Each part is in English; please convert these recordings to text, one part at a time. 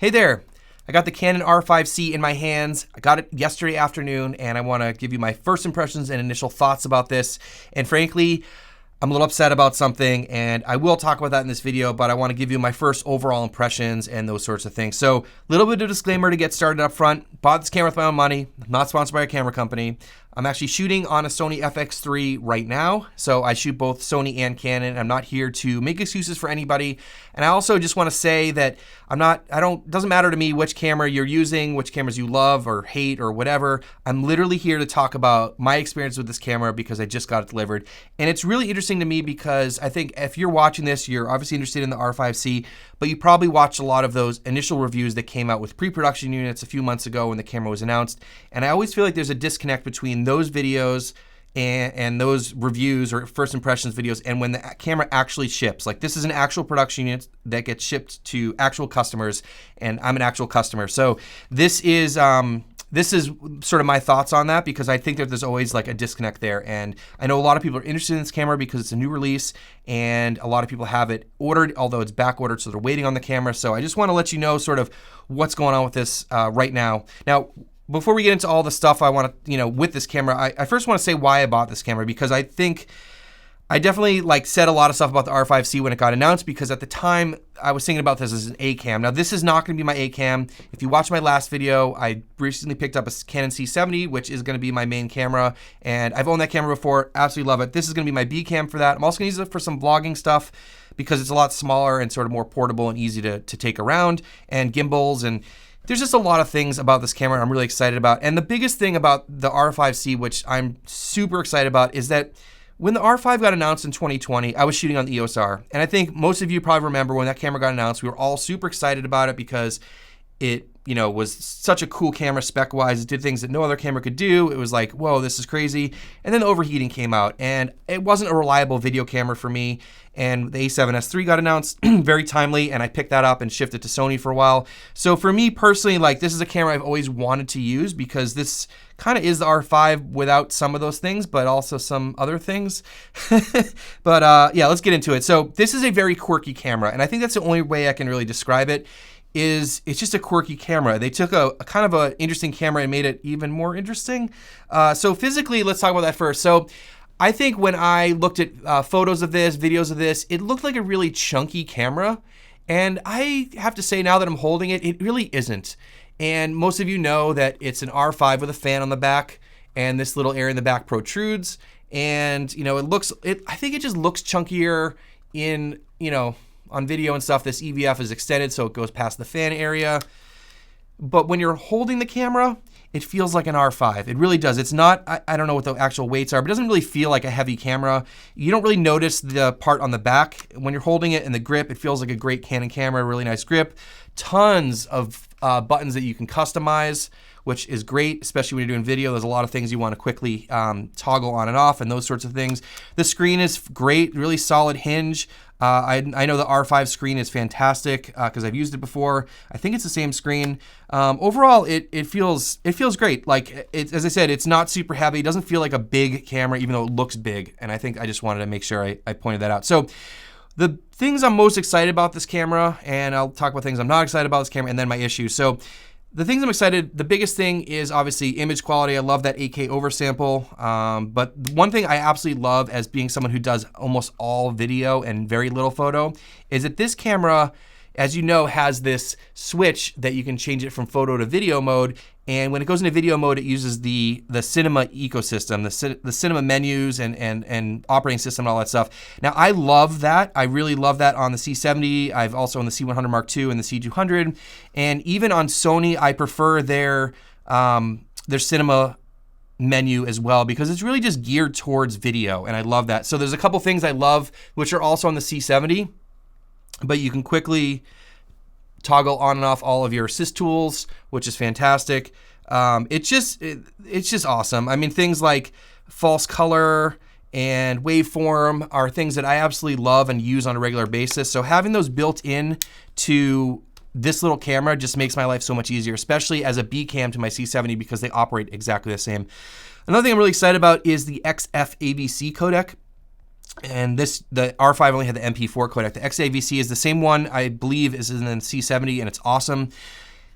Hey there, I got the Canon R5C in my hands. I got it yesterday afternoon, and I want to give you my first impressions and initial thoughts about this. And frankly, I'm a little upset about something, and I will talk about that in this video, but I want to give you my first overall impressions and those sorts of things. So, a little bit of a disclaimer to get started up front. Bought this camera with my own money. I'm not sponsored by a camera company. I'm actually shooting on a Sony FX3 right now. So I shoot both Sony and Canon. I'm not here to make excuses for anybody. And I also just want to say that doesn't matter to me which camera you're using, which cameras you love or hate or whatever. I'm literally here to talk about my experience with this camera because I just got it delivered. And it's really interesting to me because I think if you're watching this, you're obviously interested in the R5C, but you probably watched a lot of those initial reviews that came out with pre-production units a few months ago when the camera was announced. And I always feel like there's a disconnect between those videos and those reviews or first impressions videos and when the camera actually ships. Like, this is an actual production unit that gets shipped to actual customers, and I'm an actual customer. So this is sort of my thoughts on that, because I think that there's always like a disconnect there. And I know a lot of people are interested in this camera because it's a new release and a lot of people have it ordered, although it's back ordered, so they're waiting on the camera. So I just want to let you know sort of what's going on with this right now. Now, before we get into all the stuff I want to, with this camera, I first want to say why I bought this camera, because I think I definitely said a lot of stuff about the R5C when it got announced, because at the time I was thinking about this as an A cam. Now, this is not going to be my A cam. If you watch my last video, I recently picked up a Canon C70, which is going to be my main camera, and I've owned that camera before, absolutely love it. This is going to be my B cam for that. I'm also going to use it for some vlogging stuff because it's a lot smaller and sort of more portable and easy to take around, and gimbals, and there's just a lot of things about this camera I'm really excited about. And the biggest thing about the R5C, which I'm super excited about, is that when the R5 got announced in 2020, I was shooting on the EOS R. And I think most of you probably remember when that camera got announced, we were all super excited about it because it, was such a cool camera spec-wise. It did things that no other camera could do. It was like, whoa, this is crazy. And then the overheating came out, and it wasn't a reliable video camera for me. And the A7S III got announced, very timely, and I picked that up and shifted to Sony for a while. So for me personally, this is a camera I've always wanted to use because this kind of is the R5 without some of those things, but also some other things. But yeah, let's get into it. So this is a very quirky camera, and I think that's the only way I can really describe it. It's just a quirky camera. They took a kind of an interesting camera and made it even more interesting. So physically, let's talk about that first. So I think when I looked at photos of this, videos of this, it looked like a really chunky camera. And I have to say, now that I'm holding it, it really isn't. And most of you know that it's an R5 with a fan on the back, and this little area in the back protrudes. And, I think it just looks chunkier in, on video and stuff. This EVF is extended so it goes past the fan area. But when you're holding the camera, it feels like an R5. It really does. It's not, I don't know what the actual weights are, but it doesn't really feel like a heavy camera. You don't really notice the part on the back. When you're holding it in the grip, it feels like a great Canon camera, really nice grip. Tons of buttons that you can customize, which is great, especially when you're doing video. There's a lot of things you want to quickly toggle on and off and those sorts of things. The screen is great, really solid hinge. I know the R5 screen is fantastic because I've used it before. I think it's the same screen. Overall, it feels great. As I said, it's not super heavy. It doesn't feel like a big camera, even though it looks big. And I think I just wanted to make sure I pointed that out. So the things I'm most excited about this camera, and I'll talk about things I'm not excited about this camera, and then my issues. So the things I'm excited, the biggest thing is obviously image quality. I love that 8K oversample. But one thing I absolutely love, as being someone who does almost all video and very little photo, is that this camera, as you know, has this switch that you can change it from photo to video mode. And when it goes into video mode, it uses the cinema ecosystem, the cinema menus and operating system and all that stuff. Now, I love that. I really love that on the C70. I've also on the C100 Mark II and the C200. And even on Sony, I prefer their cinema menu as well, because it's really just geared towards video, and I love that. So there's a couple things I love, which are also on the C70, but you can quickly toggle on and off all of your assist tools, which is fantastic. It's just awesome. I mean, things like false color and waveform are things that I absolutely love and use on a regular basis. So having those built in to this little camera just makes my life so much easier, especially as a B cam to my C70, because they operate exactly the same. Another thing I'm really excited about is the XF AVC codec. And the R5 only had the MP4 codec. The XAVC is the same one, I believe, is in the C70, and it's awesome.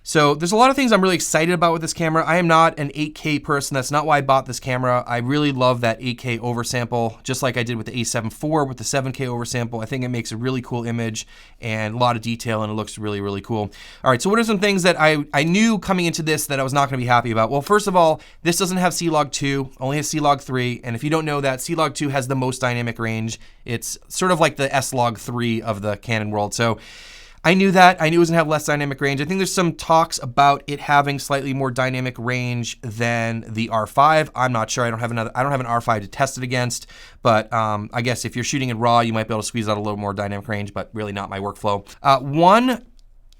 So there's a lot of things I'm really excited about with this camera. I am not an 8K person. That's not why I bought this camera. I really love that 8K oversample, just like I did with the A7 IV with the 7K oversample. I think it makes a really cool image and a lot of detail, and it looks really, really cool. All right, so what are some things that I knew coming into this that I was not gonna be happy about? Well, first of all, this doesn't have C-Log 2, only has C-Log 3, and if you don't know that, C-Log 2 has the most dynamic range. It's sort of like the S-Log 3 of the Canon world. So I knew that. I knew it was gonna have less dynamic range. I think there's some talks about it having slightly more dynamic range than the R5. I'm not sure. I don't have an R5 to test it against, but I guess if you're shooting in RAW, you might be able to squeeze out a little more dynamic range, but really not my workflow. One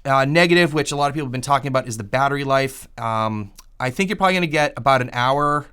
negative, which a lot of people have been talking about, is the battery life. I think you're probably gonna get about an hour.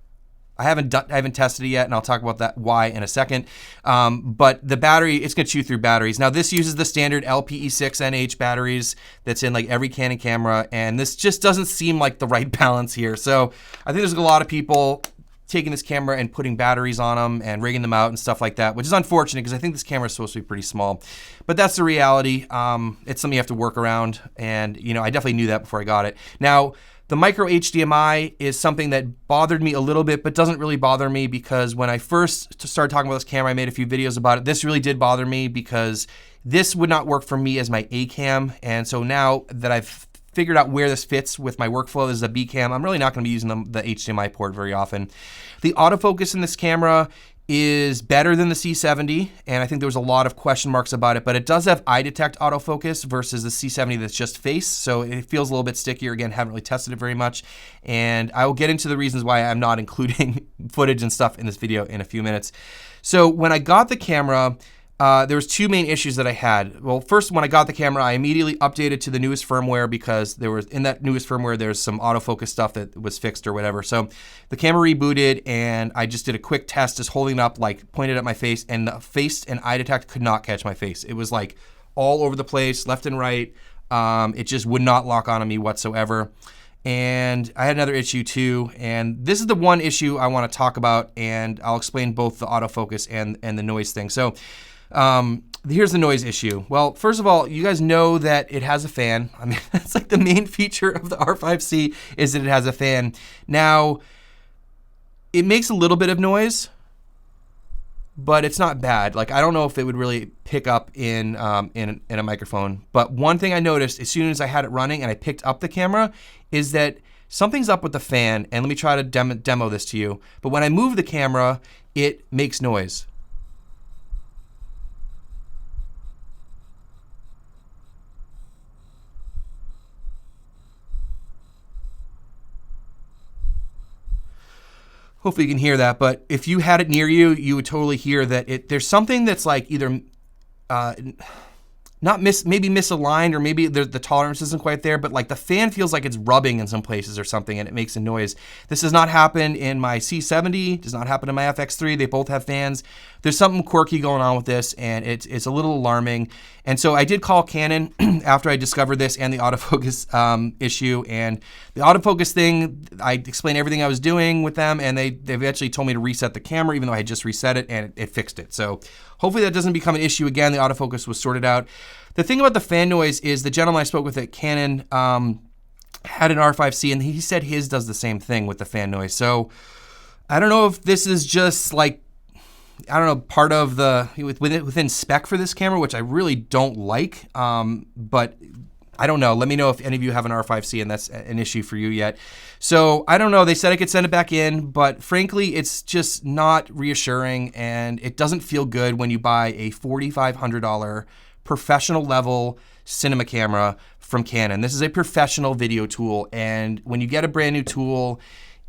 I haven't tested it yet, and I'll talk about that why in a second. But the battery, it's gonna chew through batteries. Now this uses the standard LPE6NH batteries that's in like every Canon camera, and this just doesn't seem like the right balance here. So I think there's a lot of people taking this camera and putting batteries on them and rigging them out and stuff like that, which is unfortunate because I think this camera is supposed to be pretty small. But that's the reality. It's something you have to work around, and you know, I definitely knew that before I got it. Now, the micro HDMI is something that bothered me a little bit, but doesn't really bother me because when I first started talking about this camera, I made a few videos about it. This really did bother me because this would not work for me as my A cam. And so now that I've figured out where this fits with my workflow, this is a B cam, I'm really not gonna be using the HDMI port very often. The autofocus in this camera is better than the C70, and I think there was a lot of question marks about it, but it does have eye detect autofocus versus the C70 that's just face, so it feels a little bit stickier. Again, haven't really tested it very much, and I will get into the reasons why I'm not including footage and stuff in this video in a few minutes. So when I got the camera, there was two main issues that I had. Well, first, when I got the camera, I immediately updated to the newest firmware because there was, in that newest firmware, there's some autofocus stuff that was fixed or whatever. So the camera rebooted, and I just did a quick test, just holding it up, like pointed at my face, and the face and eye detect could not catch my face. It was like all over the place, left and right. It just would not lock onto me whatsoever. And I had another issue too, and this is the one issue I want to talk about, and I'll explain both the autofocus and the noise thing. So here's the noise issue. Well, first of all, you guys know that it has a fan. I mean, that's like the main feature of the R5C is that it has a fan. Now, it makes a little bit of noise, but it's not bad. Like, I don't know if it would really pick up in a microphone. But one thing I noticed as soon as I had it running and I picked up the camera is that something's up with the fan. And let me try to demo this to you. But when I move the camera, it makes noise. Hopefully you can hear that, but if you had it near you, you would totally hear that there's something that's like either maybe misaligned, or maybe the tolerance isn't quite there, but like the fan feels like it's rubbing in some places or something, and it makes a noise. This does not happen in my C70, does not happen in my FX3. They both have fans. There's something quirky going on with this, and it's a little alarming. And so I did call Canon after I discovered this and the autofocus issue. And the autofocus thing, I explained everything I was doing with them, and they eventually told me to reset the camera, even though I had just reset it, and it fixed it. So hopefully that doesn't become an issue again. The autofocus was sorted out. The thing about the fan noise is the gentleman I spoke with at Canon had an R5C, and he said his does the same thing with the fan noise. So I don't know if this is just like, I don't know, part of the, within spec for this camera, which I really don't like, but I don't know. Let me know if any of you have an R5C and that's an issue for you yet. So I don't know. They said I could send it back in, but frankly, it's just not reassuring, and it doesn't feel good when you buy a $4,500 professional level cinema camera from Canon. This is a professional video tool, and when you get a brand new tool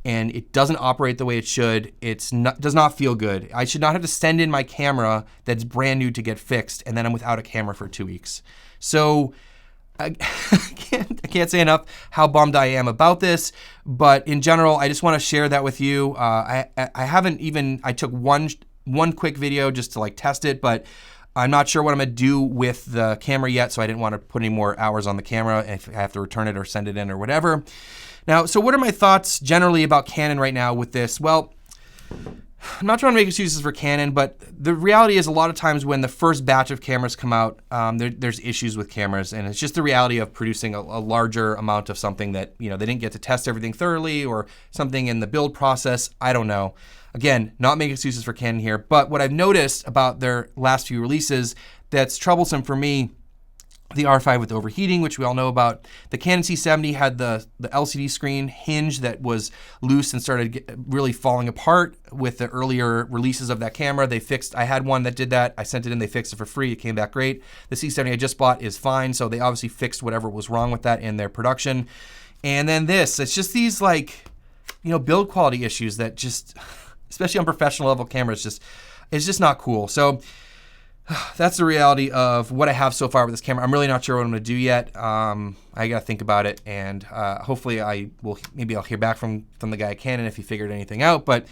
and it doesn't operate the way it should, does not feel good. I should not have to send in my camera that's brand new to get fixed, and then I'm without a camera for 2 weeks. So I can't say enough how bummed I am about this, but in general, I just want to share that with you. I took one quick video just to like test it, but I'm not sure what I'm gonna do with the camera yet, so I didn't want to put any more hours on the camera if I have to return it or send it in or whatever. Now, so what are my thoughts generally about Canon right now with this? Well, I'm not trying to make excuses for Canon, but the reality is a lot of times when the first batch of cameras come out, there's issues with cameras, and it's just the reality of producing a larger amount of something that, you know, they didn't get to test everything thoroughly, or something in the build process. I don't know. Again, not making excuses for Canon here, but what I've noticed about their last few releases that's troublesome for me, the R5 with overheating, which we all know about. The Canon C70 had the LCD screen hinge that was loose and started really falling apart with the earlier releases of that camera. They fixed, I had one that did that. I sent it in, they fixed it for free. It came back great. The C70 I just bought is fine. So they obviously fixed whatever was wrong with that in their production. And then this, it's just these like, you know, build quality issues that just, especially on professional level cameras, it's just not cool. So that's the reality of what I have so far with this camera. I'm really not sure what I'm gonna do yet. I gotta think about it, and hopefully maybe I'll hear back from the guy at Canon if he figured anything out. But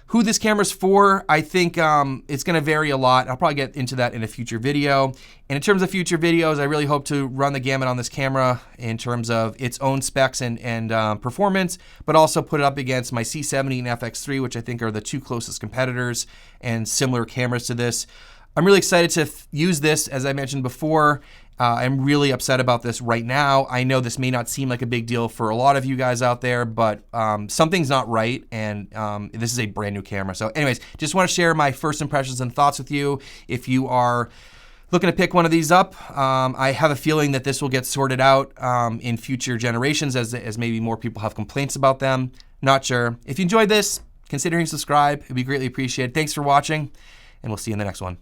who this camera's for, I think it's gonna vary a lot. I'll probably get into that in a future video. And in terms of future videos, I really hope to run the gamut on this camera in terms of its own specs and performance, but also put it up against my C70 and FX3, which I think are the two closest competitors and similar cameras to this. I'm really excited to use this, as I mentioned before. I'm really upset about this right now. I know this may not seem like a big deal for a lot of you guys out there, but something's not right, and this is a brand new camera. So anyways, just want to share my first impressions and thoughts with you. If you are looking to pick one of these up, I have a feeling that this will get sorted out in future generations as maybe more people have complaints about them. Not sure. If you enjoyed this, consider hitting subscribe. It'd be greatly appreciated. Thanks for watching, and we'll see you in the next one.